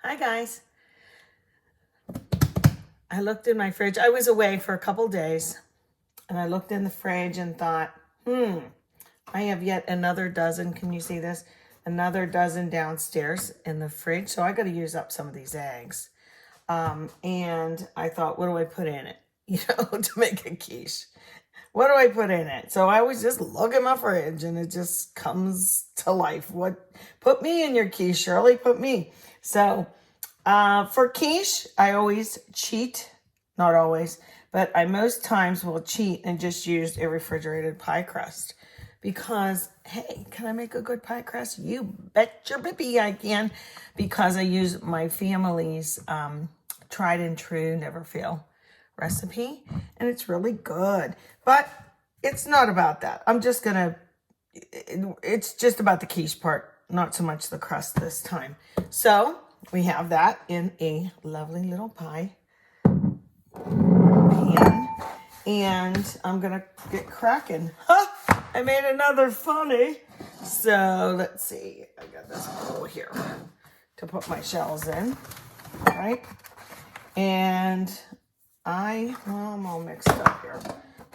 Hi guys. I looked in my fridge. I was away for a couple days and I looked in the fridge and thought, I have yet another dozen. Can you see this? Another dozen downstairs in the fridge. So I got to use up some of these eggs. And I thought, what do I put in it? To make a quiche. What do I put in it? So I always just look at my fridge and it just comes to life. Put me in your quiche, Shirley, put me. So for quiche, I always cheat. Not always, but I most times will cheat and just use a refrigerated pie crust. Because, hey, can I make a good pie crust? You bet your bippy I can. Because I use my family's tried and true, never fail recipe. And it's really good. But it's not about that. It's just about the quiche part. Not so much the crust this time. So we have that in a lovely little pie pan. And I'm going to get cracking. I made another funny. So let's see. I got this bowl here to put my shells in. All right. And I'm all mixed up here.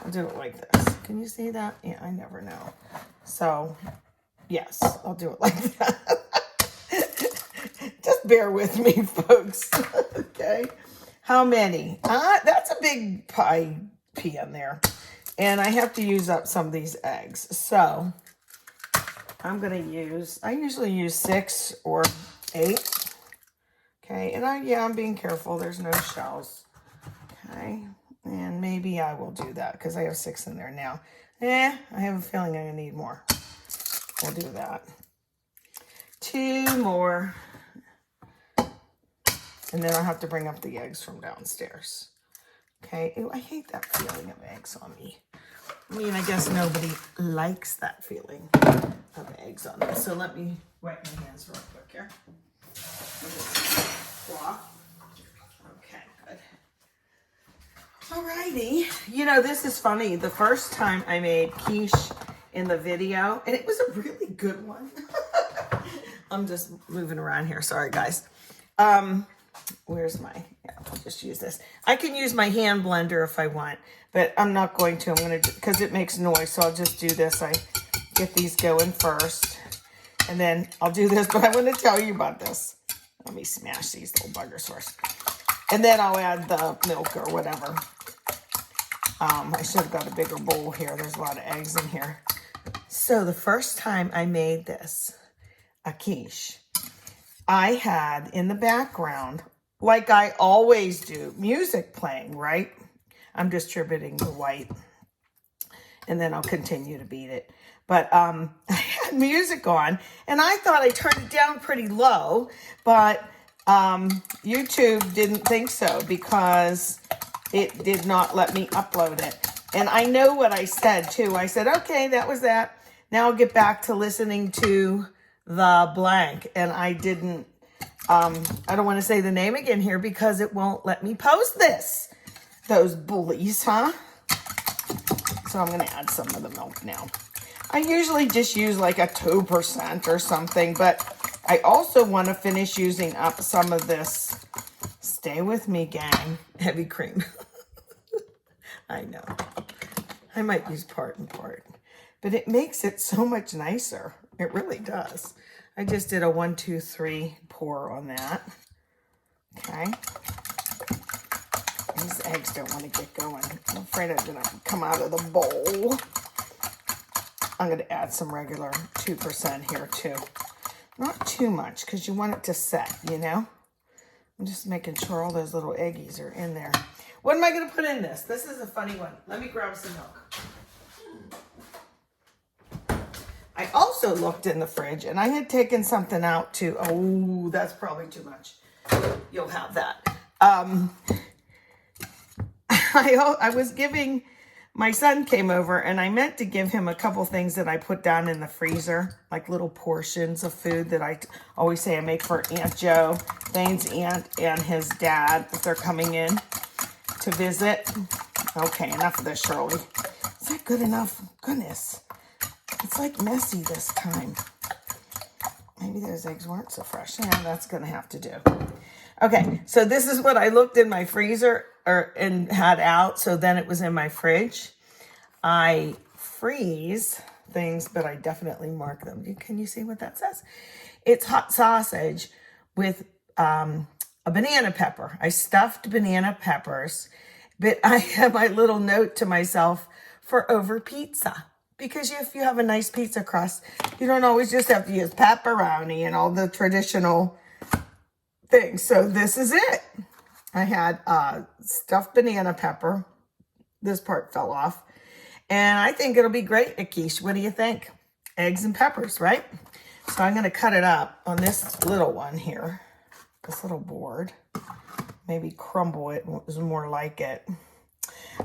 I'll do it like this. Can you see that? Yeah, I never know. So, yes, I'll do it like that. Just bear with me, folks. Okay. How many? That's a big pie pan there. And I have to use up some of these eggs. So, I'm going to I usually use 6 or 8. Okay. And I'm being careful. There's no shells. Okay. And maybe I will do that because I have 6 in there now. I have a feeling I'm going to need more. We'll do that. 2 more. And then I'll have to bring up the eggs from downstairs. Okay. Ew, I hate that feeling of eggs on me. I mean, I guess nobody likes that feeling of eggs on me. So let me wipe my hands real quick here. Okay, good. Alrighty. This is funny. The first time I made quiche in the video, and it was a really good one. I'm just moving around here. Sorry, guys. Where's I'll just use this. I can use my hand blender if I want, but I'm not going to. I'm going to, because it makes noise, so I'll just do this. I get these going first, and then I'll do this, but I want to tell you about this. Let me smash these little buggers first. And then I'll add the milk or whatever. I should have got a bigger bowl here. There's a lot of eggs in here. So the first time I made this, a quiche, I had in the background, like I always do, music playing, right? I'm distributing the white, and then I'll continue to beat it. But I had music on, and I thought I turned it down pretty low, but YouTube didn't think so because it did not let me upload it. And I know what I said, too. I said, okay, that was that. Now I'll get back to listening to the blank. And I didn't, I don't want to say the name again here because it won't let me post this. Those bullies, huh? So I'm going to add some of the milk now. I usually just use like a 2% or something, but I also want to finish using up some of this. Stay with me, gang. Heavy cream. I know. I might use part and part, but it makes it so much nicer. It really does. I just did a 1, 2, 3 pour on that. Okay. These eggs don't want to get going. I'm afraid I'm going to come out of the bowl. I'm going to add some regular 2% here too. Not too much because you want it to set, I'm just making sure all those little eggies are in there. What am I going to put in this? This is a funny one. Let me grab some milk. I also looked in the fridge and I had taken something out too. Oh, that's probably too much. You'll have that. I was giving, my son came over and I meant to give him a couple things that I put down in the freezer, like little portions of food that I always say I make for Aunt Jo, Thane's aunt and his dad if they're coming in to visit. Okay, enough of this, Shirley. Is that good enough? Goodness. It's like messy this time. Maybe those eggs weren't so fresh. Yeah, that's going to have to do. Okay, so this is what I looked in my freezer and had out. So then it was in my fridge. I freeze things, but I definitely mark them. Can you see what that says? It's hot sausage with a banana pepper. I stuffed banana peppers, but I have my little note to myself for over pizza. Because if you have a nice pizza crust, you don't always just have to use pepperoni and all the traditional things. So this is it. I had stuffed banana pepper. This part fell off. And I think it'll be great at quiche. What do you think? Eggs and peppers, right? So I'm going to cut it up on this little one here. This little board. Maybe crumble it is more like it.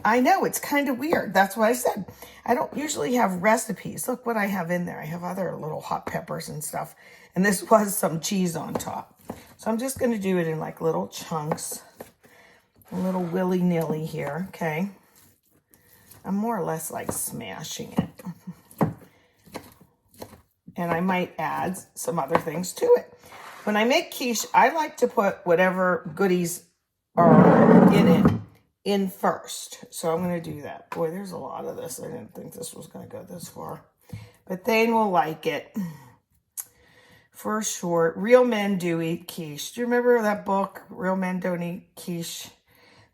I know, it's kind of weird. That's what I said. I don't usually have recipes. Look what I have in there. I have other little hot peppers and stuff. And this was some cheese on top. So I'm just going to do it in like little chunks. A little willy-nilly here, okay? I'm more or less like smashing it. And I might add some other things to it. When I make quiche, I like to put whatever goodies are in it in first. So I'm going to do that. Boy, there's a lot of this. I didn't think this was going to go this far. But Thane will like it. For sure. Real Men Do Eat Quiche. Do you remember that book, Real Men Don't Eat Quiche?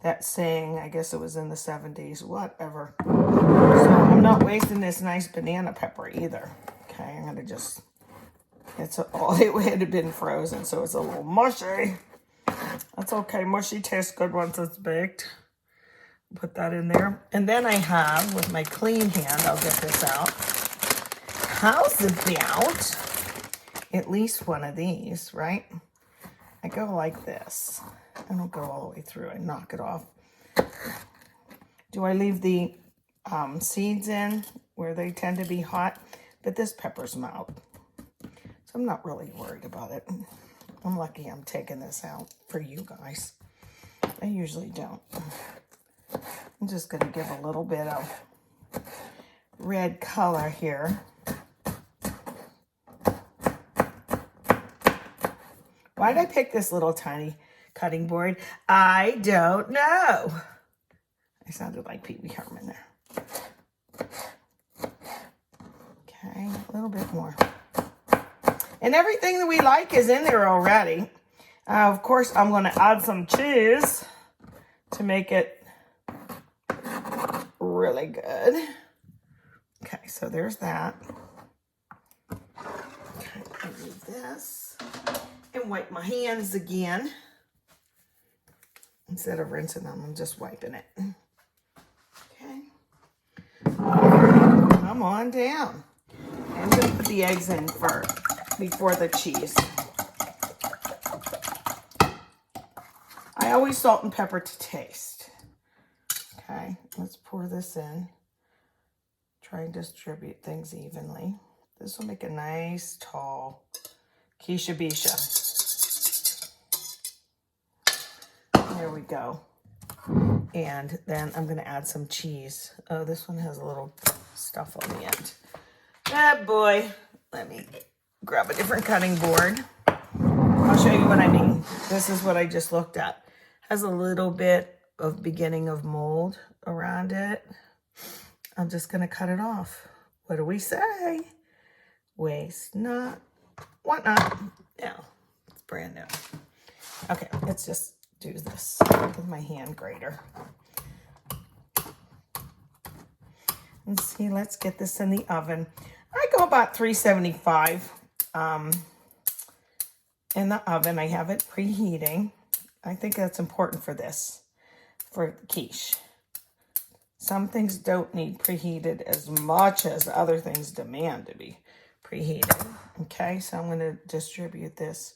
That saying, I guess it was in the 70s, whatever. So I'm not wasting this nice banana pepper either. Okay, I'm going to just, it had been frozen, so it's a little mushy. That's okay, mushy tastes good once it's baked. Put that in there. And then I have, with my clean hand, I'll get this out. How's about at least one of these, right? I go like this. I don't go all the way through. I knock it off. Do I leave the seeds in where they tend to be hot? But this pepper's mild. So I'm not really worried about it. I'm lucky I'm taking this out for you guys. I usually don't. I'm just going to give a little bit of red color here. Why did I pick this little tiny cutting board? I don't know. I sounded like Pee Wee Herman there. Okay, a little bit more. And everything that we like is in there already. Of course, I'm going to add some cheese to make it really good. Okay, so there's that. Okay, I do this. And wipe my hands again. Instead of rinsing them, I'm just wiping it. Okay. Come on down. I'm going to put the eggs in first before the cheese. I always salt and pepper to taste. Okay, let's pour this in. Try and distribute things evenly. This will make a nice, tall quiche bisha. There we go. And then I'm going to add some cheese. Oh, this one has a little stuff on the end. Ah, boy. Let me grab a different cutting board. I'll show you what I mean. This is what I just looked at. Has a little bit of beginning of mold around it. I'm just going to cut it off. What do we say? Waste not, want not. Yeah, it's brand new. Okay, let's just do this with my hand grater. Let's see, let's get this in the oven. I go about 375 in the oven. I have it preheating. I think that's important for this, for quiche. Some things don't need preheated as much as other things demand to be preheated. Okay, so I'm going to distribute this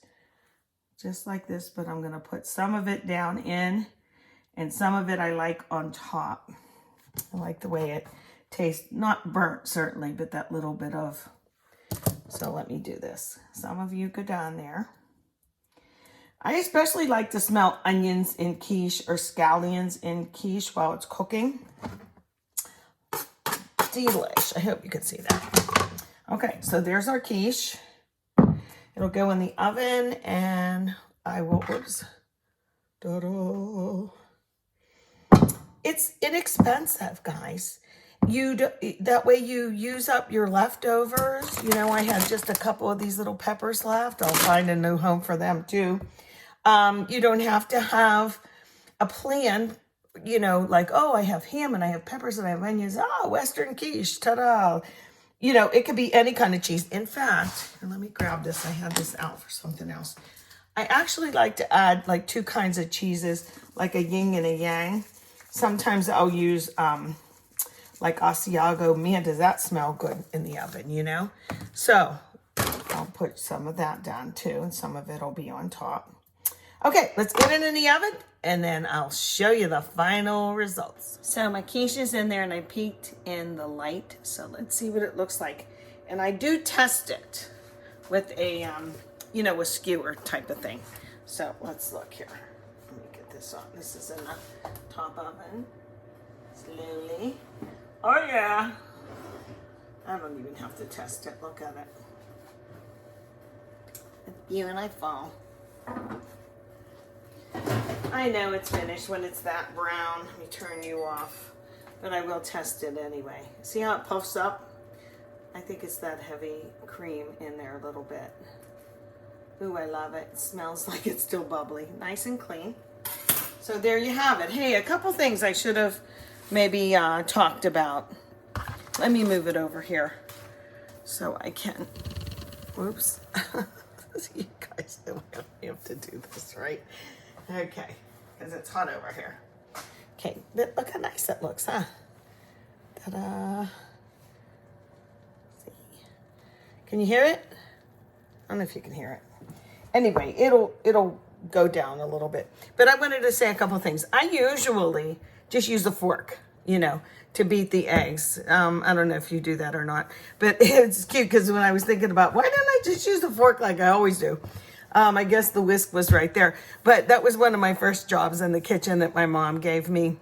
just like this, but I'm going to put some of it down in, and some of it I like on top. I like the way it tastes. Not burnt, certainly, but that little bit of. So let me do this. Some of you go down there. I especially like to smell onions in quiche or scallions in quiche while it's cooking. Delish. I hope you can see that. Okay, so there's our quiche. It'll go in the oven, and I will, Ta-da. It's inexpensive, guys. That way you use up your leftovers. You know, I had just a couple of these little peppers left. I'll find a new home for them too. You don't have to have a plan, you know, like, oh, I have ham and I have peppers and I have onions. Oh, Western quiche, ta-da. You know, it could be any kind of cheese. In fact, let me grab this. I had this out for something else. I actually like to add like 2 kinds of cheeses, like a yin and a yang. Sometimes I'll use like Asiago. Man, does that smell good in the oven, you know? So I'll put some of that down too, and some of it will be on top. Okay, let's get it in the oven, and then I'll show you the final results. So my quiche is in there, and I peeked in the light. So let's see what it looks like. And I do test it with a, you know, a skewer type of thing. So let's look here. Let me get this on. This is in the top oven. Slowly. Oh yeah. I don't even have to test it. Look at it. It's beautiful. I know it's finished when it's that brown. Let me turn you off. But I will test it anyway. See how it puffs up? I think it's that heavy cream in there a little bit. Ooh, I love it. It smells like it's still bubbly. Nice and clean. So there you have it. Hey, a couple things I should have maybe talked about. Let me move it over here so I can. Whoops. You guys know I have to do this, right? Okay, because it's hot over here. Okay, but look how nice it looks, huh? Ta-da. See. Can you hear it? I don't know if you can hear it. Anyway, it'll go down a little bit. But I wanted to say a couple things. I usually just use a fork, you know, to beat the eggs. I don't know if you do that or not, but it's cute because when I was thinking about why didn't I just use the fork like I always do? I guess the whisk was right there. But that was one of my first jobs in the kitchen that my mom gave me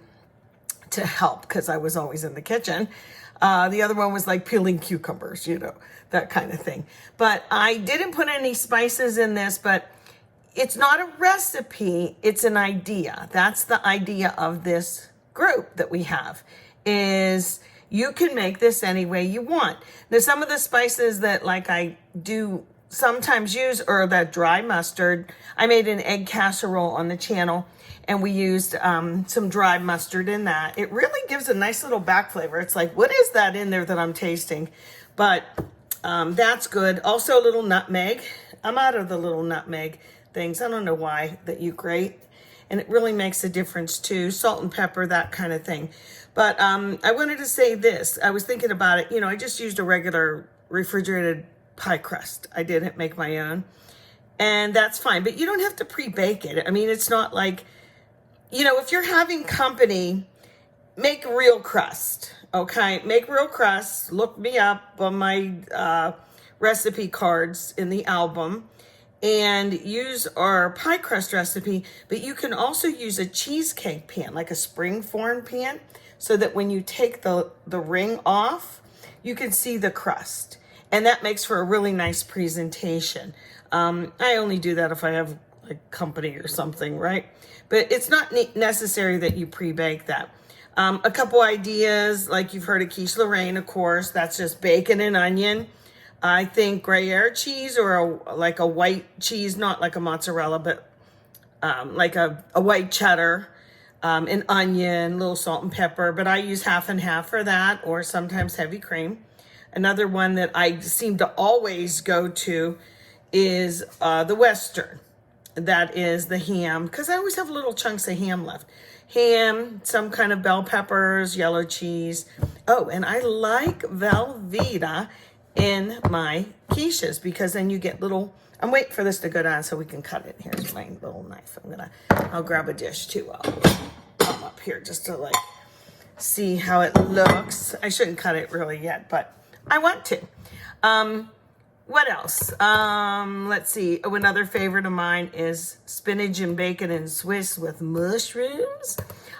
to help because I was always in the kitchen. The other one was like peeling cucumbers, you know, that kind of thing. But I didn't put any spices in this, but it's not a recipe, it's an idea. That's the idea of this group that we have, is you can make this any way you want. There's some of the spices that like I do sometimes use are that dry mustard. I made an egg casserole on the channel and we used some dry mustard in that. It really gives a nice little back flavor. It's like, what is that in there that I'm tasting? But that's good. Also a little nutmeg. I'm out of the little nutmeg things. I don't know why that you grate. And it really makes a difference too. Salt and pepper, that kind of thing. But I wanted to say this. I was thinking about it. You know, I just used a regular refrigerated pie crust. I didn't make my own. And that's fine. But you don't have to pre-bake it. I mean, it's not like, you know, if you're having company, make real crust. Okay? Make real crust. Look me up on my recipe cards in the album. And use our pie crust recipe, but you can also use a cheesecake pan, like a springform pan, so that when you take the ring off, you can see the crust. And that makes for a really nice presentation. I only do that if I have like company or something, right? But it's not necessary that you pre-bake that. A couple ideas, like you've heard of quiche Lorraine, of course, that's just bacon and onion. I think Gruyere cheese or like a white cheese, not like a mozzarella, but like a white cheddar, an onion, a little salt and pepper. But I use half and half for that, or sometimes heavy cream. Another one that I seem to always go to is the Western. That is the ham, because I always have little chunks of ham left. Ham, some kind of bell peppers, yellow cheese. Oh, and I like Velveeta in my quiches because then you get little, I'm waiting for this to go down so we can cut it. Here's my little knife. I'll grab a dish too. I'll come up here just to like see how it looks. I shouldn't cut it really yet, but I want to. What else? Let's see. Oh, another favorite of mine is spinach and bacon and Swiss with mushrooms.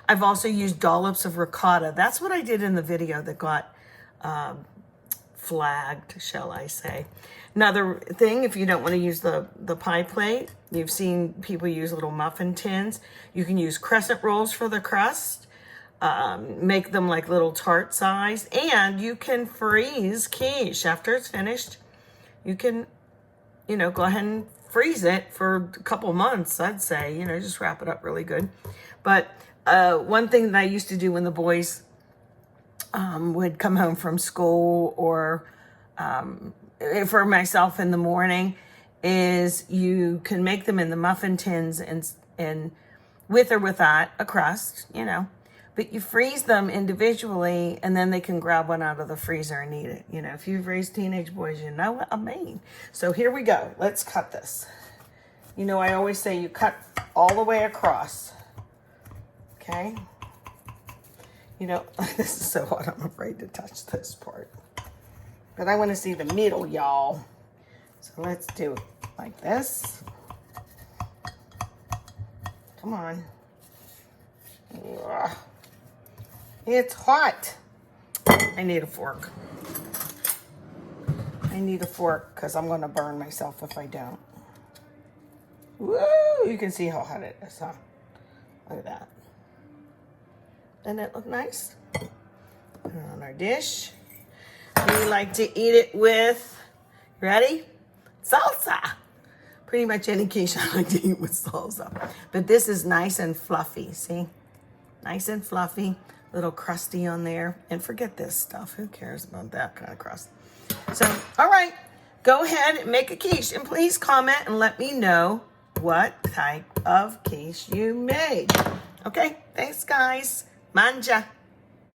I've also used dollops of ricotta. That's what I did in the video that got flagged, shall I say. Another thing, if you don't want to use the pie plate, you've seen people use little muffin tins. You can use crescent rolls for the crust. Make them like little tart size, and you can freeze quiche after it's finished. You can, go ahead and freeze it for a couple months, I'd say, just wrap it up really good. But one thing that I used to do when the boys would come home from school, or for myself in the morning, is you can make them in the muffin tins and with or without a crust, but you freeze them individually, and then they can grab one out of the freezer and eat it. If you've raised teenage boys, you know what I mean. So here we go. Let's cut this. I always say you cut all the way across. Okay? This is so hot, I'm afraid to touch this part. But I want to see the middle, y'all. So let's do it like this. Come on. Ugh. It's hot. I need a fork. I need a fork because I'm going to burn myself if I don't. Woo! You can see how hot it is, huh? Look at that. Doesn't it look nice? Put it on our dish. We like to eat it with, ready? Salsa. Pretty much any quiche I like to eat with salsa. But this is nice and fluffy, see? Nice and fluffy. Little crusty on there. And forget this stuff. Who cares about that kind of crust? So, all right. Go ahead and make a quiche. And please comment and let me know what type of quiche you made. Okay? Thanks, guys. Manja.